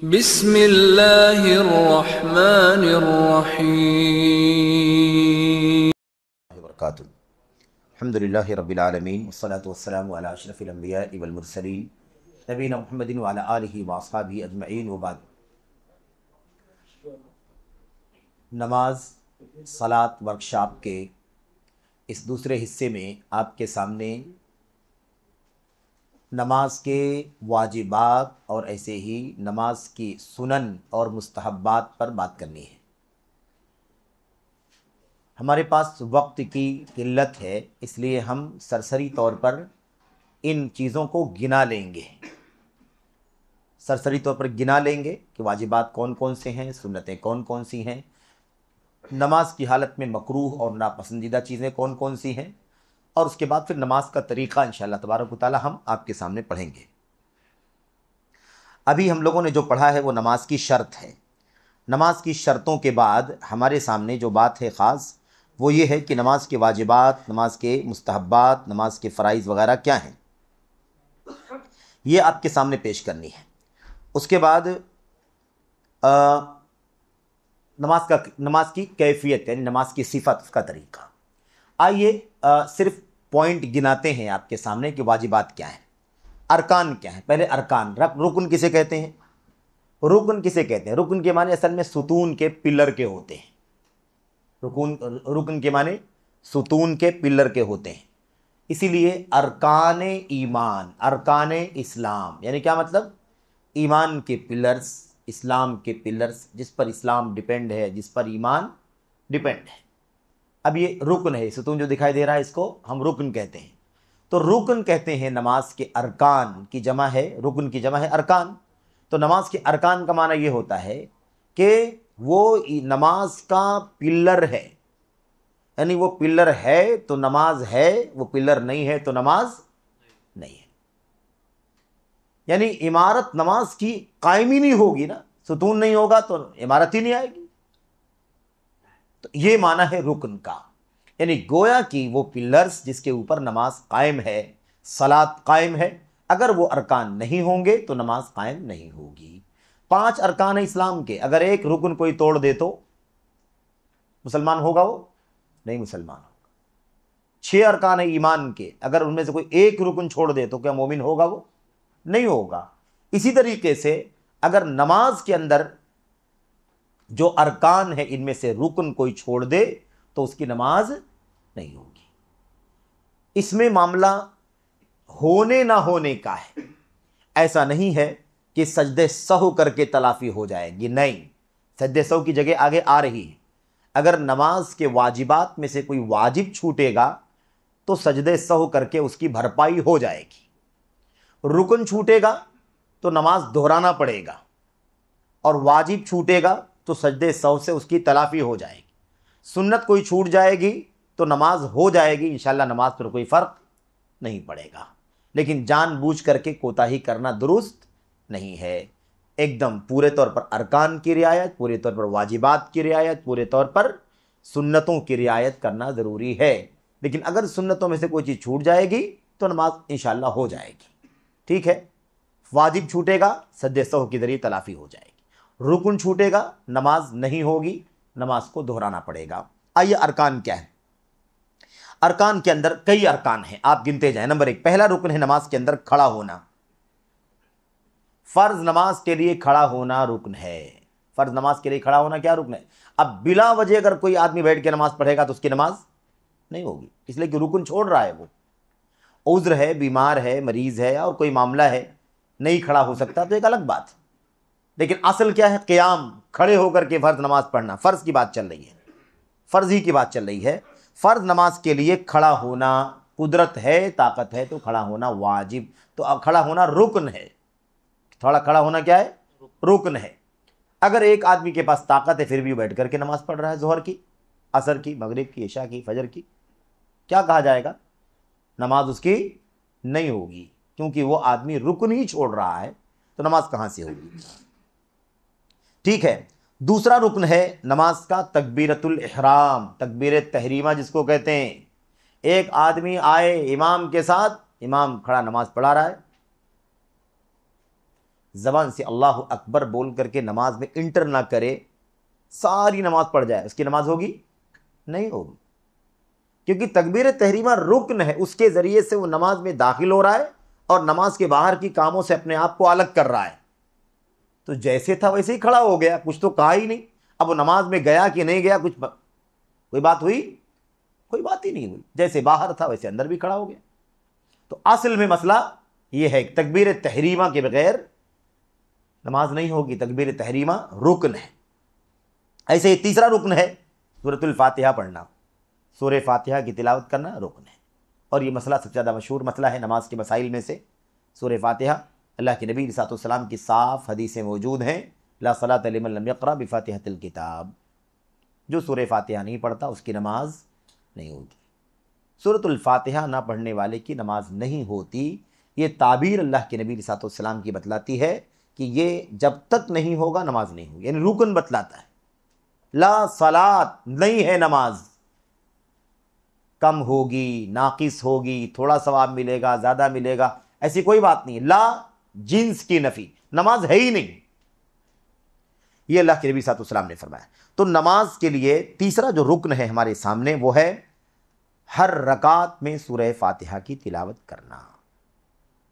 بسم اللہ الرحمن الرحیم وبرکاتہ۔ الحمدللہ رب العالمین والصلاة والسلام علی اشرف الانبیاء والمرسلین نبینا محمد وعلی آلہ واصحابہ اجمعین وبعد۔ نماز صلاۃ ورکشاپ کے اس دوسرے حصے میں آپ کے سامنے نماز کے واجبات اور ایسے ہی نماز کی سنن اور مستحبات پر بات کرنی ہے۔ ہمارے پاس وقت کی قلت ہے، اس لیے ہم سرسری طور پر ان چیزوں کو گنا لیں گے، سرسری طور پر گنا لیں گے کہ واجبات کون کون سے ہیں، سنتیں کون کون سی ہیں، نماز کی حالت میں مکروہ اور ناپسندیدہ چیزیں کون کون سی ہیں، اور اس کے بعد پھر نماز کا طریقہ انشاءاللہ تبارک و تعالی ہم آپ کے سامنے پڑھیں گے۔ ابھی ہم لوگوں نے جو پڑھا ہے وہ نماز کی شرط ہے۔ نماز کی شرطوں کے بعد ہمارے سامنے جو بات ہے خاص وہ یہ ہے کہ نماز کے واجبات، نماز کے مستحبات، نماز کے فرائض وغیرہ کیا ہیں، یہ آپ کے سامنے پیش کرنی ہے۔ اس کے بعد نماز کی کیفیت یعنی نماز کی صفت کا طریقہ۔ آئیے صرف پوائنٹ گناتے ہیں آپ کے سامنے کہ واجبات کیا ہیں، ارکان کیا ہیں۔ پہلے ارکان، رکن کسے کہتے ہیں؟ رکن کسے کہتے ہیں؟ رکن کے معنی اصل میں ستون کے پلر کے ہوتے ہیں۔ رکن کے معنی ستون کے پلر کے ہوتے ہیں، اسی لیے ارکان ایمان، ارکان اسلام یعنی کیا مطلب؟ ایمان کے پلرز، اسلام کے پلرز، جس پر اسلام ڈیپینڈ ہے، جس پر ایمان ڈیپینڈ ہے۔ اب یہ رکن ہے، ستون جو دکھائی دے رہا ہے اس کو ہم رکن کہتے ہیں۔ تو رکن کہتے ہیں نماز کے ارکان کی جمع ہے، رکن کی جمع ہے ارکان۔ تو نماز کے ارکان کا معنی یہ ہوتا ہے کہ وہ نماز کا پلر ہے، یعنی وہ پلر ہے تو نماز ہے، وہ پلر نہیں ہے تو نماز نہیں ہے۔ یعنی عمارت نماز کی قائم ہی نہیں ہوگی نا، ستون نہیں ہوگا تو عمارت ہی نہیں آئے گی۔ تو یہ معنی ہے رکن کا، یعنی گویا کہ وہ پلرز جس کے اوپر نماز قائم ہے، صلاۃ قائم ہے، اگر وہ ارکان نہیں ہوں گے تو نماز قائم نہیں ہوگی۔ 5 ارکان اسلام کے، اگر ایک رکن کوئی توڑ دے تو مسلمان ہوگا؟ وہ نہیں مسلمان ہوگا۔ 6 ارکان ایمان کے، اگر ان میں سے کوئی ایک رکن چھوڑ دے تو کیا مومن ہوگا؟ وہ نہیں ہوگا۔ اسی طریقے سے اگر نماز کے اندر جو ارکان ہے ان میں سے رکن کوئی چھوڑ دے تو اس کی نماز نہیں ہوگی۔ اس میں معاملہ ہونے نہ ہونے کا ہے، ایسا نہیں ہے کہ سجدے سہو کر کے تلافی ہو جائے گی، نہیں، سجدے سہو کی جگہ آگے آ رہی ہے۔ اگر نماز کے واجبات میں سے کوئی واجب چھوٹے گا تو سجدے سہو کر کے اس کی بھرپائی ہو جائے گی۔ رکن چھوٹے گا تو نماز دہرانا پڑے گا، اور واجب چھوٹے گا تو سجدے سہو سے اس کی تلافی ہو جائے گی۔ سنت کوئی چھوٹ جائے گی تو نماز ہو جائے گی، انشاءاللہ نماز پر کوئی فرق نہیں پڑے گا، لیکن جان بوجھ کر کے کوتاہی کرنا درست نہیں ہے۔ ایک دم پورے طور پر ارکان کی رعایت، پورے طور پر واجبات کی رعایت، پورے طور پر سنتوں کی رعایت کرنا ضروری ہے۔ لیکن اگر سنتوں میں سے کوئی چیز چھوٹ جائے گی تو نماز انشاءاللہ ہو جائے گی، ٹھیک ہے۔ واجب چھوٹے گا، سجدے سہو کے ذریعے تلافی ہو جائے گی۔ رکن چھوٹے گا، نماز نہیں ہوگی، نماز کو دہرانا پڑے گا۔ آئیے ارکان کیا ہے؟ ارکان کے اندر کئی ارکان ہیں، آپ گنتے جائیں۔ نمبر 1، پہلا رکن ہے نماز کے اندر کھڑا ہونا۔ فرض نماز کے لیے کھڑا ہونا رکن ہے۔ فرض نماز کے لیے کھڑا ہونا کیا رکن ہے؟ اب بلا وجہ اگر کوئی آدمی بیٹھ کے نماز پڑھے گا تو اس کی نماز نہیں ہوگی، اس لیے کہ رکن چھوڑ رہا ہے، وہ عذر ہے، بیمار ہے، مریض ہے، اور کوئی معاملہ ہے، نہیں کھڑا ہو سکتا تو ایک الگ بات۔ لیکن اصل کیا ہے؟ قیام، کھڑے ہو کر کے فرض نماز پڑھنا، فرض کی بات چل رہی ہے، فرض ہی کی بات چل رہی ہے۔ فرض نماز کے لیے کھڑا ہونا، قدرت ہے، طاقت ہے تو کھڑا ہونا واجب، تو اب کھڑا ہونا رکن ہے۔ تھوڑا کھڑا ہونا کیا ہے؟ رکن ہے۔ اگر ایک آدمی کے پاس طاقت ہے پھر بھی بیٹھ کر کے نماز پڑھ رہا ہے، ظہر کی، عصر کی، مغرب کی، عشاء کی، فجر کی، کیا کہا جائے گا؟ نماز اس کی نہیں ہوگی، کیونکہ وہ آدمی رکن ہی چھوڑ رہا ہے، تو نماز کہاں سے ہوگی؟ ٹھیک ہے۔ دوسرا رکن ہے نماز کا تکبیرۃ الاحرام، تکبیر تحریمہ جس کو کہتے ہیں۔ ایک آدمی آئے امام کے ساتھ، امام کھڑا نماز پڑھا رہا ہے، زبان سے اللہ اکبر بول کر کے نماز میں انٹر نہ کرے، ساری نماز پڑھ جائے، اس کی نماز ہوگی؟ نہیں ہوگی، کیونکہ تکبیر تحریمہ رکن ہے، اس کے ذریعے سے وہ نماز میں داخل ہو رہا ہے اور نماز کے باہر کی کاموں سے اپنے آپ کو الگ کر رہا ہے۔ تو جیسے تھا ویسے ہی کھڑا ہو گیا، کچھ تو کہا ہی نہیں۔ اب وہ نماز میں گیا کہ نہیں گیا، کوئی بات ہوئی؟ کوئی بات ہی نہیں ہوئی، جیسے باہر تھا ویسے اندر بھی کھڑا ہو گیا۔ تو اصل میں مسئلہ یہ ہے کہ تکبیر تحریمہ کے بغیر نماز نہیں ہوگی، تکبیر تحریمہ رکن ہے۔ ایسے ہی تیسرا رکن ہے سورۃ الفاتحہ پڑھنا، سورہ فاتحہ کی تلاوت کرنا رکن ہے، اور یہ مسئلہ سب سے زیادہ مشہور مسئلہ ہے نماز کے مسائل میں سے۔ سورہ فاتحہ، اللہ کے نبی علیہ الصلوۃ والسلام کی صاف حدیثیں موجود ہیں، لا صلاۃ لمن لم یقرأ بفاتحۃ الکتاب، جو سورہ فاتحہ نہیں پڑھتا اس کی نماز نہیں ہوتی۔ سورۃ الفاتحہ نہ پڑھنے والے کی نماز نہیں ہوتی، یہ تعبیر اللہ کے نبی علیہ الصلوۃ والسلام کی بتلاتی ہے کہ یہ جب تک نہیں ہوگا نماز نہیں ہوگی، یعنی رکن بتلاتا ہے۔ لا صلاۃ نہیں ہے نماز، کم ہوگی، ناقص ہوگی، تھوڑا ثواب ملے گا، زیادہ ملے گا، ایسی کوئی بات نہیں۔ لا جنس کی نفی، نماز ہے ہی نہیں، یہ اللہ کے نبی صلی اللہ علیہ وسلم نے فرمایا۔ تو نماز کے لیے تیسرا جو رکن ہے ہمارے سامنے وہ ہے ہر رکعت میں سورہ فاتحہ کی تلاوت کرنا۔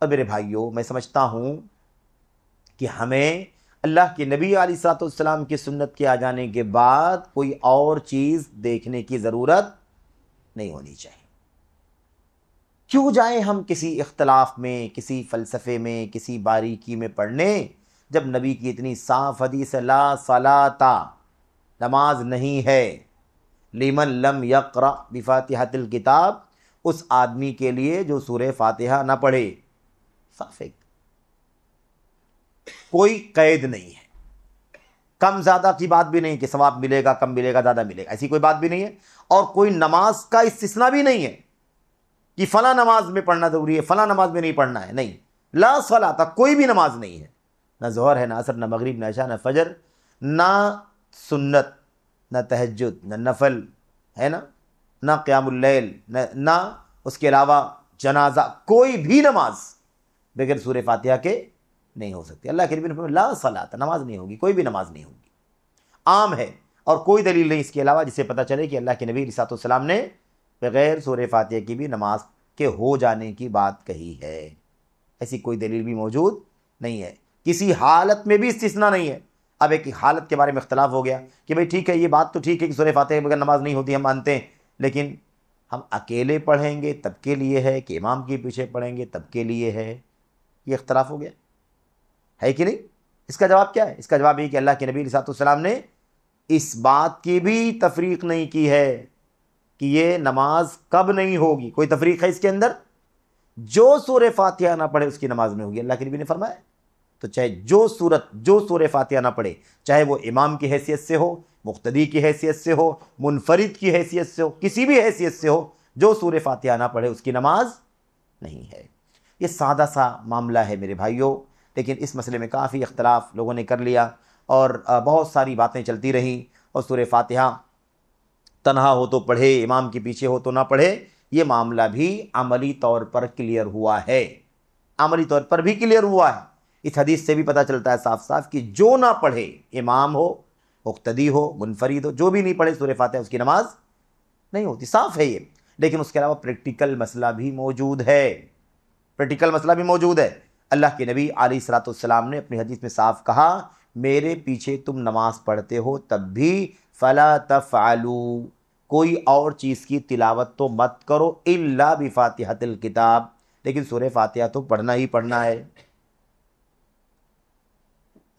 اور میرے بھائیوں، میں سمجھتا ہوں کہ ہمیں اللہ کے نبی علیہ الصلوۃ والسلام کی سنت کے آ جانے کے بعد کوئی اور چیز دیکھنے کی ضرورت نہیں ہونی چاہیے۔ کیوں جائیں ہم کسی اختلاف میں، کسی فلسفے میں، کسی باریکی میں پڑھنے، جب نبی کی اتنی صاف حدیث لا صلاۃ، نماز نہیں ہے، لمن لم یقرأ بفاتحۃ الکتاب، اس آدمی کے لیے جو سورہ فاتحہ نہ پڑھے۔ صاف ہے، کوئی قید نہیں ہے، کم زیادہ کی بات بھی نہیں کہ ثواب ملے گا، کم ملے گا، زیادہ ملے گا، ایسی کوئی بات بھی نہیں ہے، اور کوئی نماز کا استثناء بھی نہیں ہے کہ فلاں نماز میں پڑھنا ضروری ہے، فلاں نماز میں نہیں پڑھنا ہے، نہیں، لا صلاۃ، کوئی بھی نماز نہیں ہے، نہ ظہر ہے، نہ عصر، نہ مغرب، نہ عشاء، نہ فجر، نہ سنت، نہ تہجد، نہ نفل ہے نا، نہ قیام اللیل، نہ اس کے علاوہ جنازہ، کوئی بھی نماز بغیر سورہ فاتحہ کے نہیں ہو سکتی۔ اللہ کے نبی نے فرمایا لا صلاۃ، نماز نہیں ہوگی، کوئی بھی نماز نہیں ہوگی، عام ہے، اور کوئی دلیل نہیں اس کے علاوہ جسے پتہ چلے کہ اللہ کے نبی علیہ الصلوۃ والسلام نے بغیر سورہ فاتحہ کی بھی نماز کے ہو جانے کی بات کہی ہے، ایسی کوئی دلیل بھی موجود نہیں ہے، کسی حالت میں بھی استثناء نہیں ہے۔ اب ایک حالت کے بارے میں اختلاف ہو گیا کہ بھئی ٹھیک ہے، یہ بات تو ٹھیک ہے کہ سورہ فاتحہ کے بغیر نماز نہیں ہوتی، ہم مانتے ہیں، لیکن ہم اکیلے پڑھیں گے تب کے لیے ہے کہ امام کے پیچھے پڑھیں گے تب کے لیے ہے، یہ اختلاف ہو گیا ہے کہ نہیں؟ اس کا جواب کیا ہے؟ اس کا جواب یہ کہ اللہ کے نبی علیہ الصلوۃ والسلام نے اس بات کی بھی تفریق نہیں کی ہے کہ یہ نماز کب نہیں ہوگی، کوئی تفریق ہے اس کے اندر؟ جو سورہ فاتحہ نہ پڑھے اس کی نماز نہیں ہوگی، اللہ کے نبی نے فرمایا۔ تو چاہے جو سورہ فاتحہ نہ پڑھے، چاہے وہ امام کی حیثیت سے ہو، مقتدی کی حیثیت سے ہو، منفرد کی حیثیت سے ہو، کسی بھی حیثیت سے ہو، جو سورہ فاتحہ نہ پڑھے اس کی نماز نہیں ہے۔ یہ سادہ سا معاملہ ہے میرے بھائیوں، لیکن اس مسئلے میں کافی اختلاف لوگوں نے کر لیا، اور بہت ساری باتیں چلتی رہیں، اور سورہ فاتحہ تنہا ہو تو پڑھے، امام کے پیچھے ہو تو نہ پڑھے، یہ معاملہ بھی عملی طور پر کلیئر ہوا ہے، عملی طور پر بھی کلیئر ہوا ہے۔ اس حدیث سے بھی پتہ چلتا ہے صاف صاف کہ جو نہ پڑھے، امام ہو، مقتدی ہو، منفرد ہو، جو بھی نہیں پڑھے سورہ فاتحہ اس کی نماز نہیں ہوتی، صاف ہے یہ۔ لیکن اس کے علاوہ پریکٹیکل مسئلہ بھی موجود ہے، پریکٹیکل مسئلہ بھی موجود ہے۔ اللہ کے نبی علیہ الصلوۃ والسلام نے اپنی حدیث میں صاف کہا، میرے پیچھے تم نماز پڑھتے ہو تب بھی فلا تفعلوا، کوئی اور چیز کی تلاوت تو مت کرو الا بفاتحۃ الکتاب، لیکن سورہ فاتحہ تو پڑھنا ہی پڑھنا ہے۔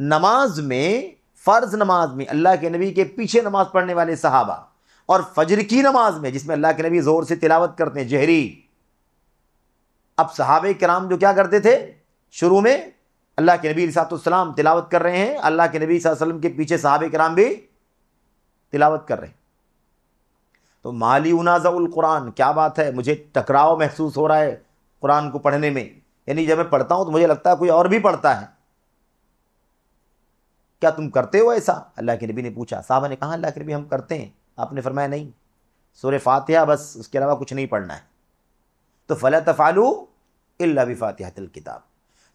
نماز میں، فرض نماز میں اللہ کے نبی کے پیچھے نماز پڑھنے والے صحابہ، اور فجر کی نماز میں جس میں اللہ کے نبی زور سے تلاوت کرتے ہیں جہری، اب صحابہ کرام جو کیا کرتے تھے، شروع میں اللہ کے نبی علیہ السلام تلاوت کر رہے ہیں، اللہ کے نبی صلی اللہ علیہ وسلم کے پیچھے صحابہ کرام بھی تلاوت کر رہے ہیں، تو مالی انازع القرآن، کیا بات ہے، مجھے ٹکراؤ محسوس ہو رہا ہے قرآن کو پڑھنے میں، یعنی جب میں پڑھتا ہوں تو مجھے لگتا ہے کوئی اور بھی پڑھتا ہے، کیا تم کرتے ہو ایسا؟ اللہ کے نبی نے پوچھا، صحابہ نے کہا اللہ کے نبی ہم کرتے ہیں، آپ نے فرمایا نہیں، سورہ فاتحہ بس، اس کے علاوہ کچھ نہیں پڑھنا ہے۔ تو فلا تفعلوا الا بفاتحۃ الکتاب،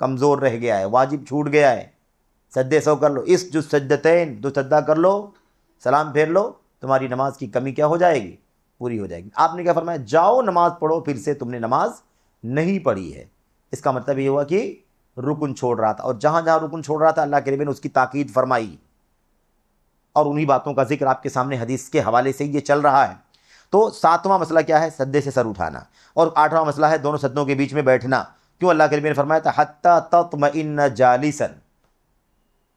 کمزور رہ گیا ہے، واجب چھوٹ گیا ہے، سجدے 100 کر لو، اس جو سجدتین 2 سجدہ کر لو، سلام پھیر لو، تمہاری نماز کی کمی کیا ہو جائے گی؟ پوری ہو جائے گی۔ آپ نے کیا فرمایا؟ جاؤ نماز پڑھو، پھر سے تم نے نماز نہیں پڑھی ہے۔ اس کا مطلب یہ ہوا کہ رکن چھوڑ رہا تھا، اور جہاں جہاں رکن چھوڑ رہا تھا اللہ کے نبی نے اس کی تاکید فرمائی، اور انہی باتوں کا ذکر آپ کے سامنے حدیث کے حوالے سے یہ چل رہا ہے۔ تو 7واں مسئلہ کیا ہے؟ سجدے سے سر اٹھانا، اور 8واں مسئلہ ہے دونوں سجدوں کے بیچ میں بیٹھنا۔ کیوں اللہ کے نبی نے فرمایا تھا حتی تطمئن جالسا،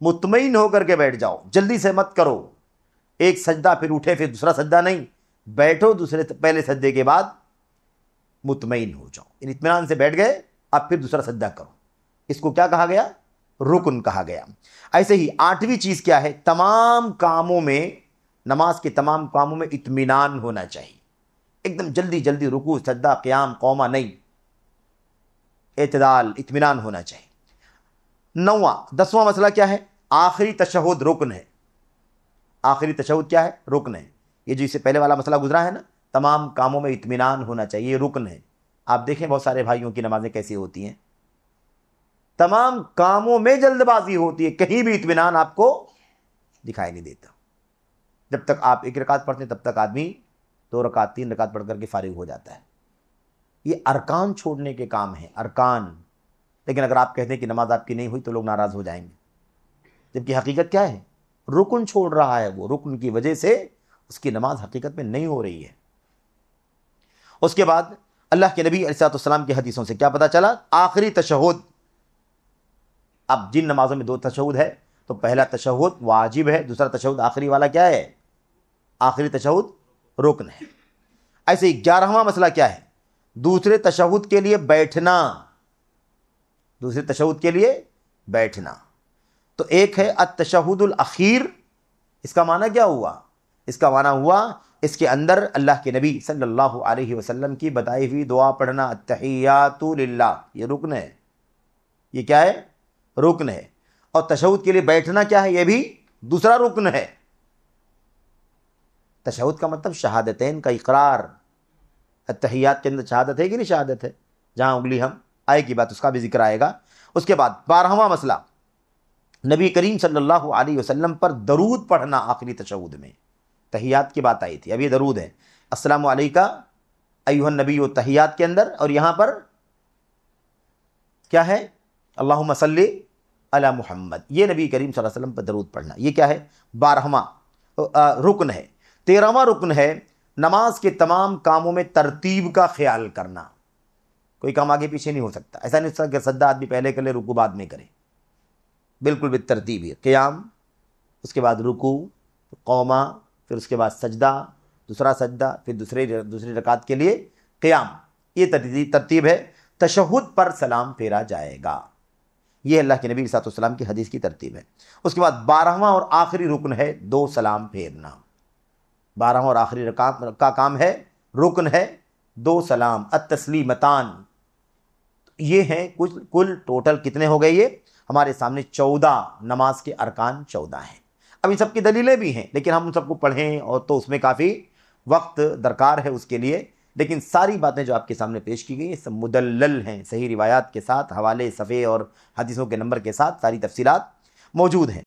مطمئن ہو کر کے بیٹھ جاؤ، جلدی سے مت کرو، ایک سجدہ پھر اٹھے پھر دوسرا سجدہ نہیں، بیٹھو پہلے سجدے کے بعد مطمئن ہو جاؤ، اطمینان سے بیٹھ گئے، اب پھر دوسرا سجدہ کرو۔ اس کو کیا کہا گیا؟ رکن کہا گیا۔ ایسے ہی 8ویں چیز کیا ہے؟ تمام کاموں میں، نماز کے تمام کاموں میں اطمینان ہونا چاہیے، ایک دم جلدی جلدی رکوع سجدہ قیام قومہ نہیں، اعتدال اطمینان ہونا چاہیے۔ 10واں مسئلہ کیا ہے؟ آخری تشہد رکن ہے۔ آخری تشہد کیا ہے؟ رکن ہے۔ یہ جو اس سے پہلے والا مسئلہ گزرا ہے نا، تمام کاموں میں اطمینان ہونا چاہیے، یہ رکن ہے۔ آپ دیکھیں بہت سارے بھائیوں کی نمازیں کیسی ہوتی ہیں، تمام کاموں میں جلد بازی ہوتی ہے، کہیں بھی اطمینان آپ کو دکھائی نہیں دیتا۔ جب تک آپ 1 رکعت پڑھتے ہیں تب تک آدمی 2 رکعت 3 رکعت پڑھ کر کے فارغ ہو جاتا ہے۔ یہ ارکان چھوڑنے کے کام ہیں، ارکان۔ لیکن اگر آپ کہتے ہیں کہ نماز آپ کی نہیں ہوئی تو لوگ ناراض ہو جائیں گے، جبکہ حقیقت کیا ہے؟ رکن چھوڑ رہا ہے، وہ رکن کی وجہ سے اس کی نماز حقیقت میں نہیں ہو رہی ہے۔ اس کے بعد اللہ کے نبی علیہ الصلوۃ والسلام کی حدیثوں سے کیا پتہ چلا؟ آخری تشہد۔ اب جن نمازوں میں 2 تشہد ہے تو پہلا تشہد واجب ہے، دوسرا تشہد آخری والا کیا ہے؟ آخری تشہد رکن ہے۔ ایسے ہی 11واں مسئلہ کیا ہے؟ دوسرے تشہد کے لیے بیٹھنا، دوسرے تشہد کے لیے بیٹھنا۔ تو ایک ہے التشہد الاخیر، اس کا معنی کیا ہوا؟ اس کا معنی ہوا اس کے اندر اللہ کے نبی صلی اللہ علیہ وسلم کی بتائی ہوئی دعا پڑھنا، التحیات للہ، یہ رکن ہے۔ یہ کیا ہے؟ رکن ہے۔ اور تشہد کے لیے بیٹھنا کیا ہے؟ یہ بھی دوسرا رکن ہے۔ تشہد کا مطلب شہادتین کا اقرار۔ التحیات کے اندر شہادت ہے کہ نہیں شہادت ہے؟ جہاں انگلی ہم آئے کی بات اس کا بھی ذکر آئے گا۔ اس کے بعد 12واں مسئلہ، نبی کریم صلی اللہ علیہ وسلم پر درود پڑھنا آخری تشہد میں۔ تحیات کی بات آئی تھی، اب یہ درود ہے، السلام علیکہ ایھا النبی، تحیات کے اندر، اور یہاں پر کیا ہے؟ اللہم صلی علی محمد، یہ نبی کریم صلی اللہ علیہ وسلم پر درود پڑھنا۔ یہ کیا ہے؟ 12واں رکن ہے۔ 13واں رکن ہے نماز کے تمام کاموں میں ترتیب کا خیال کرنا۔ کوئی کام آگے پیچھے نہیں ہو سکتا، ایسا نہیں ہو سکتا کہ سجدہ آدمی پہلے کر لے رکوع بعد میں کرے، بالکل بالترتیب ہی، قیام، اس کے بعد رکوع، قومہ، پھر اس کے بعد سجدہ، دوسرا سجدہ، پھر دوسری رکعت کے لیے قیام، یہ ترتیب ہے۔ تشہد پر سلام پھیرا جائے گا، یہ اللہ کے نبی صلی اللہ علیہ وسلم کی حدیث کی ترتیب ہے۔ اس کے بعد 12واں اور آخری رکن ہے 2 سلام پھیرنا۔ 12واں اور آخری رکعت کا کام ہے، رکن ہے 2 سلام، التسلیمتان۔ یہ ہیں کل ٹوٹل کتنے ہو گئے؟ یہ ہمارے سامنے 14 نماز کے ارکان 14 ہیں۔ اب ان سب کی دلیلیں بھی ہیں، لیکن ہم ان سب کو پڑھیں اور تو اس میں کافی وقت درکار ہے اس کے لیے، لیکن ساری باتیں جو آپ کے سامنے پیش کی گئی ہیں سب مدلل ہیں، صحیح روایات کے ساتھ، حوالے، صفحے اور حدیثوں کے نمبر کے ساتھ ساری تفصیلات موجود ہیں۔